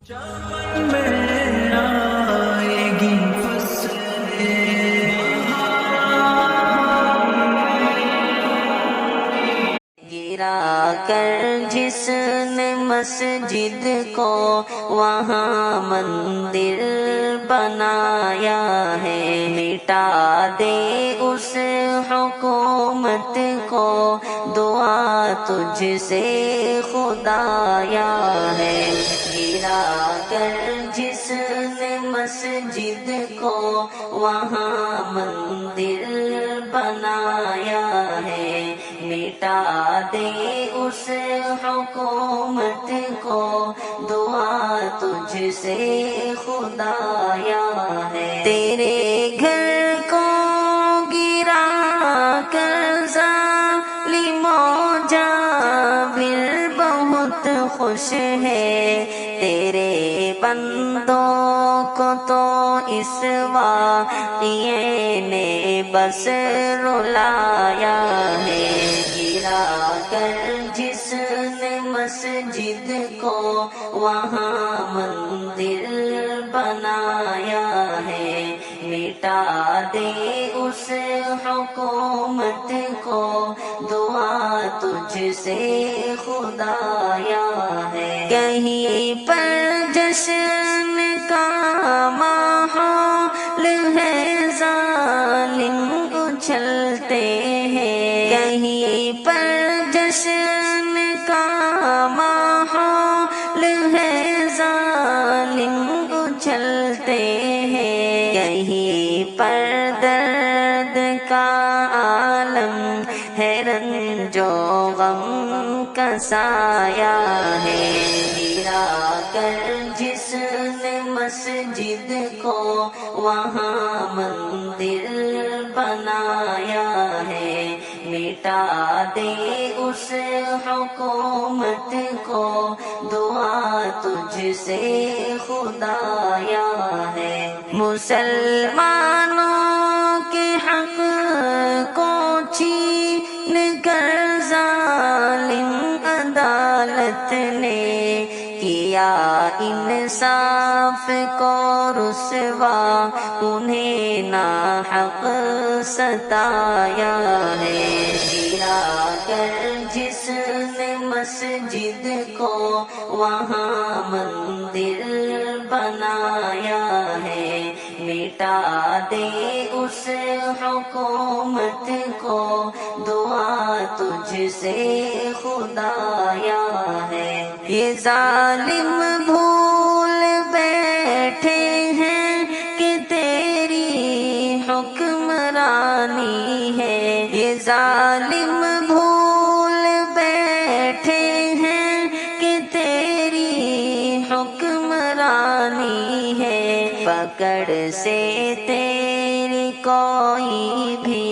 چمن میں آئے گی گرا کر جس نے مسجد کو وہاں مندر بنایا ہے، مٹا دے اس حکومت کو، دعا تجھ سے خدایا ہے۔ گرا کر جس نے مسجد کو وہاں مندر بنایا ہے، مٹا دے اس حکومت کو، دعا تجھ سے خدایا ہے۔ تیرے گھر کو گرا کر ظالم و جابر بہت خوش ہے، تیرے بندوں کو تو اس واقعے نے بس رلایا ہے۔ گرا کر جس نے مسجد کو وہاں مندر بنایا ہے، مٹا دے اس حکومت کو، دعا تجھ سے خدایا ہے۔ کہیں پر جشن کا ماحول ہے، ظالم اچھلتے ہیں، کہیں پر جشن کا ماحول ہے، ظالم اچھلتے ہیں، کہیں پر درد کا عالم ہے، رنج و غم کا سایہ ہے۔ گرا کر جس نے مسجد کو وہاں مندر بنایا ہے، مٹا دے اس حکومت کو، دعا تجھ سے خدایا ہے۔ مسلمانوں کے حق کو چھین کر ظالم عدالت نے کیا انصاف کو رسوا، انہیں ناحق ستایا ہے۔ گرا کر جس نے مسجد کو وہاں مندر بنایا ہے، مٹا دے اس حکومت کو، دعا تجھ سے خدایا ہے۔ یہ ظالم بھول بیٹھے ہیں کہ تیری حکمرانی ہے، یہ ظالم بھول بیٹھے ہیں کہ تیری حکمرانی ہے، پکڑ سے تیری کوئی بھی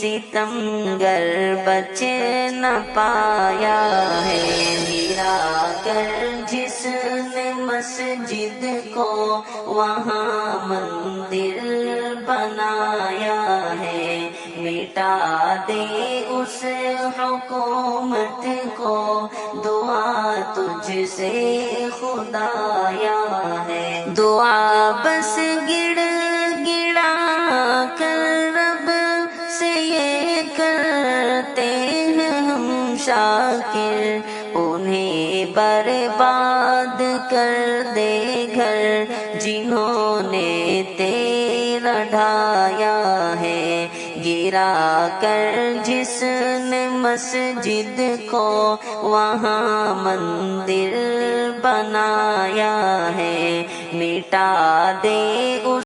ستمگر بچ نہ پایا ہے۔ گرا کر جس نے مسجد کو وہاں مندر بنایا ہے، مٹا دے اس حکومت کو، دعا تجھ سے خدایا ہے۔ دعا بس گڑ گڑا کر رب سے یہ کرتے ہیں ہم شاکر، انہیں برباد کر دے گھر جنہوں نے تیرا ڈھایا ہے۔ گرا کر جس نے مسجد کو وہاں مندر بنایا ہے، مٹا دے اس